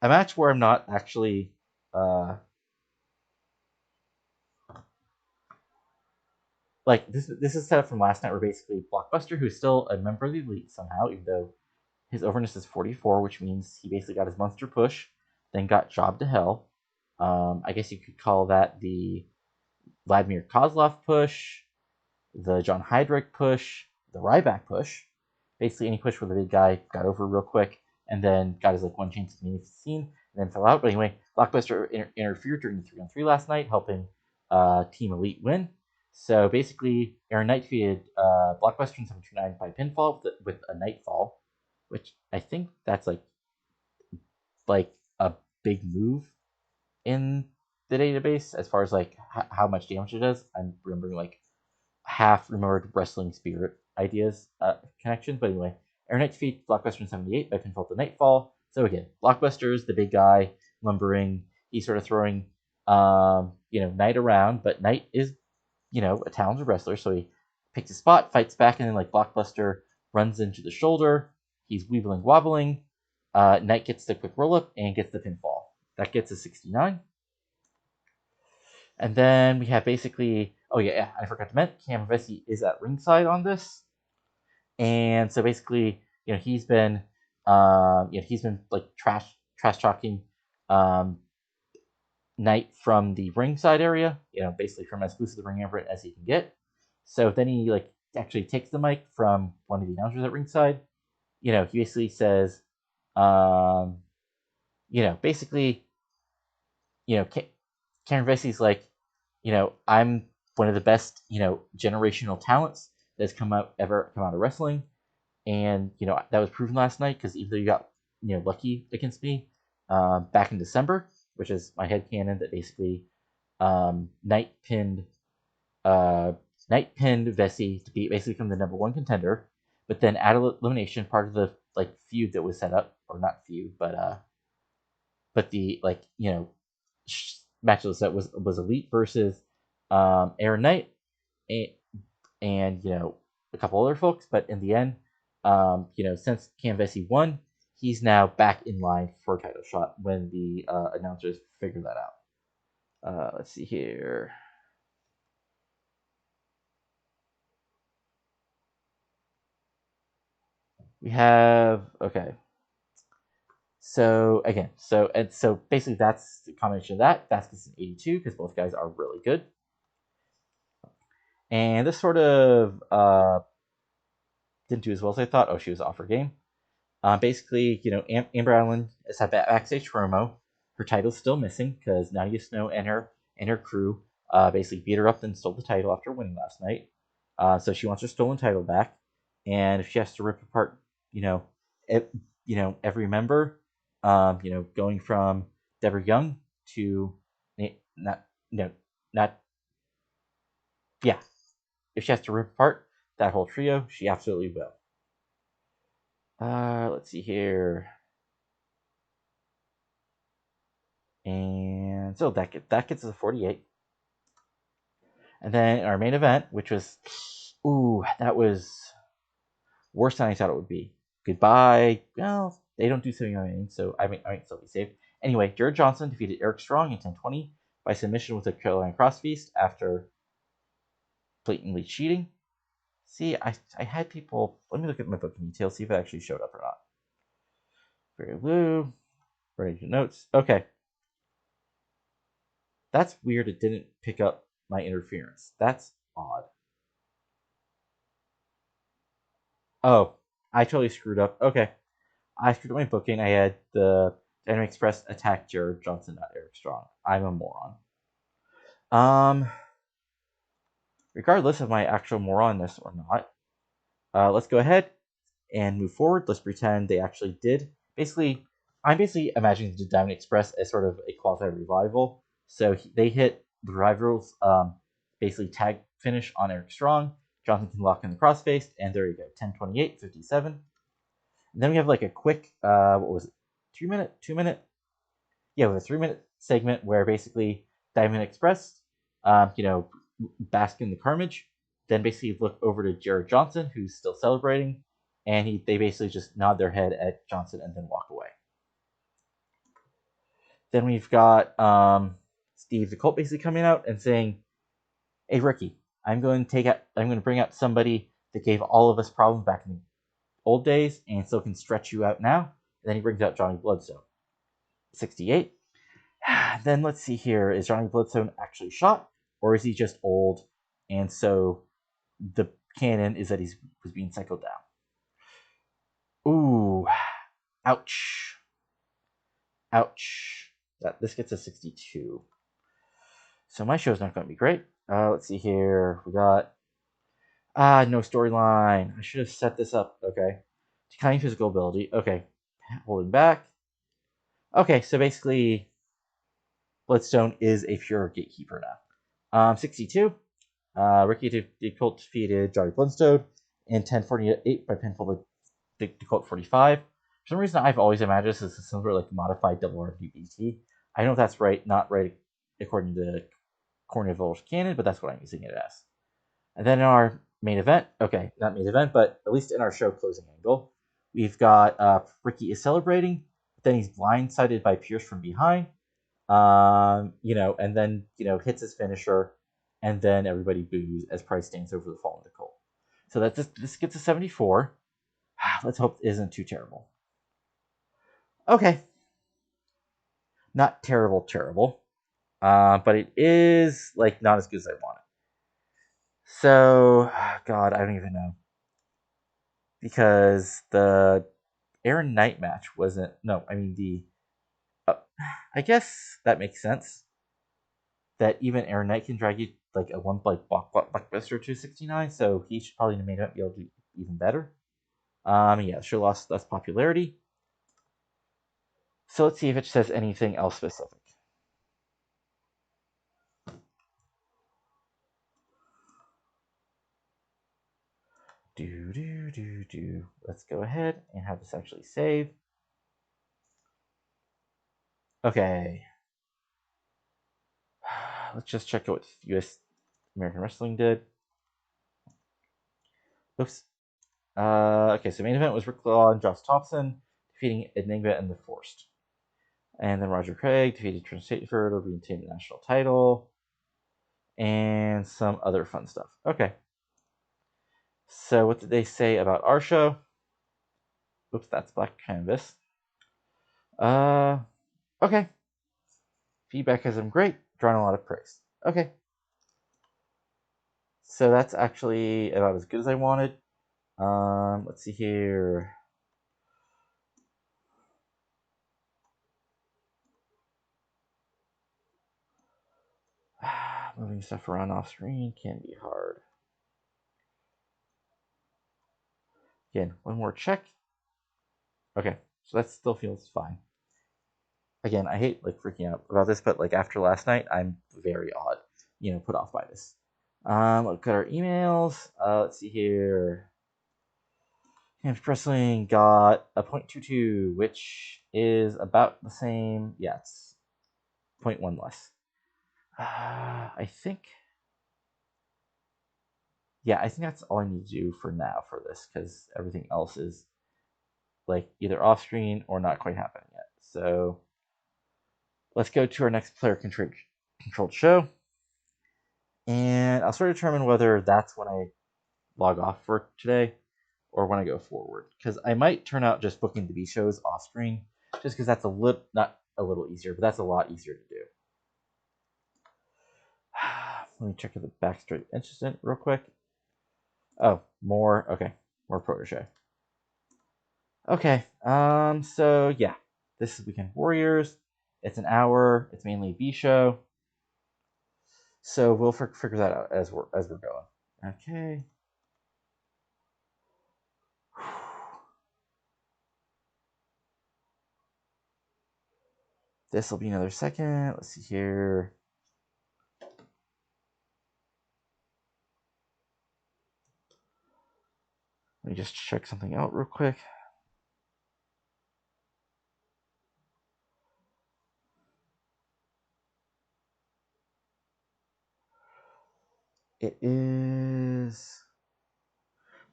a match where I'm not actually like this. This is set up from last night, where basically Blockbuster, who's still a member of the Elite somehow, even though his overness is 44, which means he basically got his monster push, then got jobbed to hell. I guess you could call that the Vladimir Kozlov push, the John Heydrich push, the Ryback push. Basically, any push where the big guy got over real quick and then got his like one chance at the main scene and then fell out. But anyway, Blockbuster interfered during the 3-on-3 last night, helping Team Elite win. So basically, Aaron Knight defeated Blockbuster in 729 by pinfall with a Nightfall, which I think that's like a big move in the database as far as like how much damage it does. I'm remembering like half remembered wrestling spirit ideas connection. But anyway, Aaron Knight defeats Blockbuster in 78 by pinfall to Nightfall. So again, Blockbuster's the big guy, lumbering. He's sort of throwing Knight around, but Knight is a talented wrestler, so he picks a spot, fights back, and then like Blockbuster runs into the shoulder. He's weebling wobbling. Knight gets the quick roll up and gets the pinfall. That gets a 69. And then we have basically, oh yeah, I forgot to mention, Cam Vesey is at ringside on this, and so basically, he's been like trash talking Knight from the ringside area, basically from as close to the ring apron as he can get. So then he like actually takes the mic from one of the announcers at ringside. He basically says, basically, Karen Vesey's like, I'm one of the best, generational talents that's ever come out of wrestling. And, that was proven last night because even though you got, lucky against me back in December, which is my headcanon that basically Knight pinned Vesey to basically become the number one contender. But then at Elimination, part of the like feud that was set up, or not feud, but the like match that was set was Elite versus Aaron Knight and a couple other folks. But in the end, since Cam Vesey won, he's now back in line for a title shot when the announcers figure that out. Let's see here. We have okay. So again, so basically that's the combination of that. That's an 82 because both guys are really good. And this sort of didn't do as well as I thought. Oh, she was off her game. Basically, Amber Allen is at backstage promo. Her title's still missing because Nadia Snow and her crew basically beat her up and stole the title after winning last night. So she wants her stolen title back, and if she has to rip apart, every member, going from Deborah Young to not yeah, if she has to rip apart that whole trio, she absolutely will. Let's see here. And so that gets us a 48. And then our main event, which was, that was worse than I thought it would be. Goodbye. Well, they don't do 79, so I might still be safe. Anyway, Jared Johnson defeated Eric Strong in 10-20 by submission with a Carolina Crossfeast after blatantly cheating. See, I had people. Let me look at my booking details, see if it actually showed up or not. Very blue. Ready to notes. Okay. That's weird. It didn't pick up my interference. That's odd. Oh, I totally screwed up. Okay. I screwed up my booking. I had the Dynamic Express attack Jared Johnson, not Eric Strong. I'm a moron. Regardless of my actual moronness or not, let's go ahead and move forward. Let's pretend they actually did. I'm basically imagining the Diamond Express as sort of a quasi revival. So they hit the revivals, basically tag finish on Eric Strong. Johnson can lock in the crossface, and there you go, 10-28, 57. And then we have like a quick, what was it, 2-minute? Yeah, with a 3-minute segment where basically Diamond Express, bask in the carnage, then basically look over to Jared Johnson, who's still celebrating, and they basically just nod their head at Johnson and then walk away. Then we've got Steve the Colt basically coming out and saying, "Hey Ricky, I'm going to bring out somebody that gave all of us problems back in the old days and still can stretch you out now." And then he brings out Johnny Bloodstone. 68. Then let's see here. Is Johnny Bloodstone actually shot, or is he just old? And so the canon is that he was being cycled down. Ooh, ouch. Ouch. This gets a 62. So my show's not going to be great. Let's see here. We got no storyline. I should have set this up. Okay. Declining physical ability. Okay. Holding back. Okay, so basically Bloodstone is a pure gatekeeper now. 62. Ricky Colt defeated Johnny Bloodstone in 10-48 by pinfall to Colt 45. For some reason, I've always imagined this as some sort of like modified double RWBT. I know that's right, not right according to Cornellverse canon, but that's what I'm using it as. And then in our main event, okay, not main event, but at least in our show closing angle, we've got Ricky is celebrating, but then he's blindsided by Pierce from behind, and then hits his finisher, and then everybody boos as Price stands over the fallen Colt. So this gets a 74. Let's hope it isn't too terrible. Okay, not terrible, but it is like not as good as I wanted. So, God, I don't even know, because the Aaron Knight match wasn't. No, I mean the. I guess that makes sense. That even Aaron Knight can drag you like a one blockbuster 269, so he should probably in the main event be able to do even better. Yeah, sure lost less popularity. So let's see if it says anything else specific. Let's go ahead and have this actually save. Okay. Let's just check out what US American Wrestling did. Oops. Okay, so main event was Rick Law and Josh Thompson defeating Enigma and The Forced. And then Roger Craig defeated Trent Stateford to retain the national title. And some other fun stuff. Okay. So what did they say about our show? Oops, that's Black Canvas. Okay. Feedback has been great. Drawn a lot of praise. Okay. So that's actually about as good as I wanted. Let's see here. Moving stuff around off screen can be hard. Again, one more check. Okay, so that still feels fine. Again, I hate like freaking out about this, but like after last night, I'm very odd, put off by this. Look at our emails. Let's see here. Campus Wrestling got a 0.22, which is about the same. Yeah, it's 0.1 less. I think. Yeah, I think that's all I need to do for now for this, because everything else is like either off screen or not quite happening yet. So let's go to our next player controlled show. And I'll sort of determine whether that's when I log off for today or when I go forward. Because I might turn out just booking the B shows off screen, just because that's not a little easier, but that's a lot easier to do. Let me check the Backstreet Incident real quick. Oh, more. Okay, more Protege. Okay, so yeah, this is Weekend Warriors. It's an hour. It's mainly a B show. So we'll figure that out as we're going. Okay. This will be another second. Let's see here. Let me just check something out real quick. It is.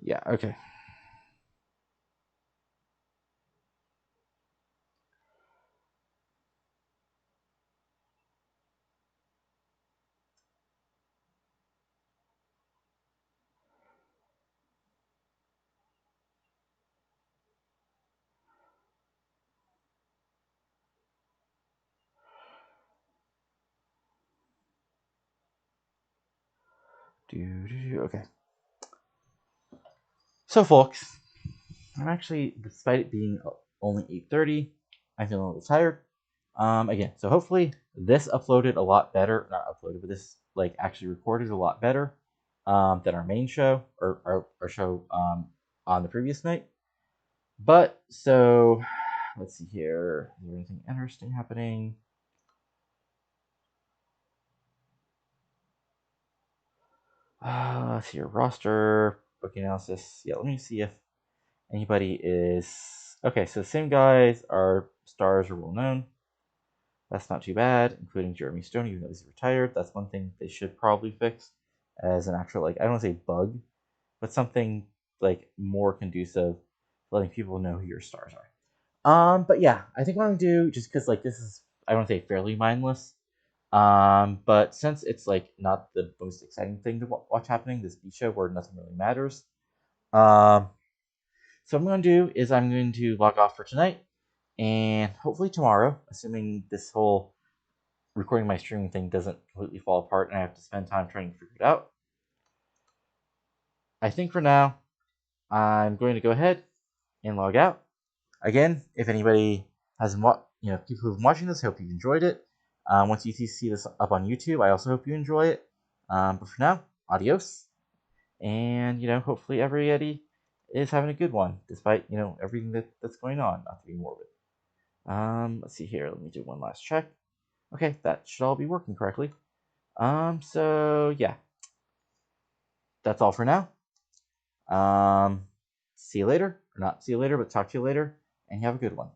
Yeah, okay. Okay. So, folks, I'm actually, despite it being only 8:30, I'm feeling a little tired. Again, so hopefully this uploaded a lot better. Not uploaded, but this like actually recorded a lot better than our main show or our show on the previous night. But so let's see here. Is there anything interesting happening? Let's see your roster, booking analysis. Yeah, let me see if anybody is okay. So the same guys are stars are well known. That's not too bad, including Jeremy Stone, even though he's retired. That's one thing they should probably fix as an actual, like, I don't want to say bug, but something like more conducive to letting people know who your stars are. But yeah, I think what I'm gonna do, just because like this is, I don't want to say fairly mindless, but since it's like not the most exciting thing to watch happening, this beach show where nothing really matters, so what I'm going to do is I'm going to log off for tonight, and hopefully tomorrow, assuming this whole recording my streaming thing doesn't completely fall apart and I have to spend time trying to figure it out. I think for now, I'm going to go ahead and log out. Again, if anybody has, people who've been watching this, I hope you've enjoyed it. Once you see this up on YouTube, I also hope you enjoy it. But for now, adios. And, hopefully everybody is having a good one, despite, everything that's going on, not to be morbid. Let's see here. Let me do one last check. Okay, that should all be working correctly. So yeah, that's all for now. See you later, or not see you later, but talk to you later, and you have a good one.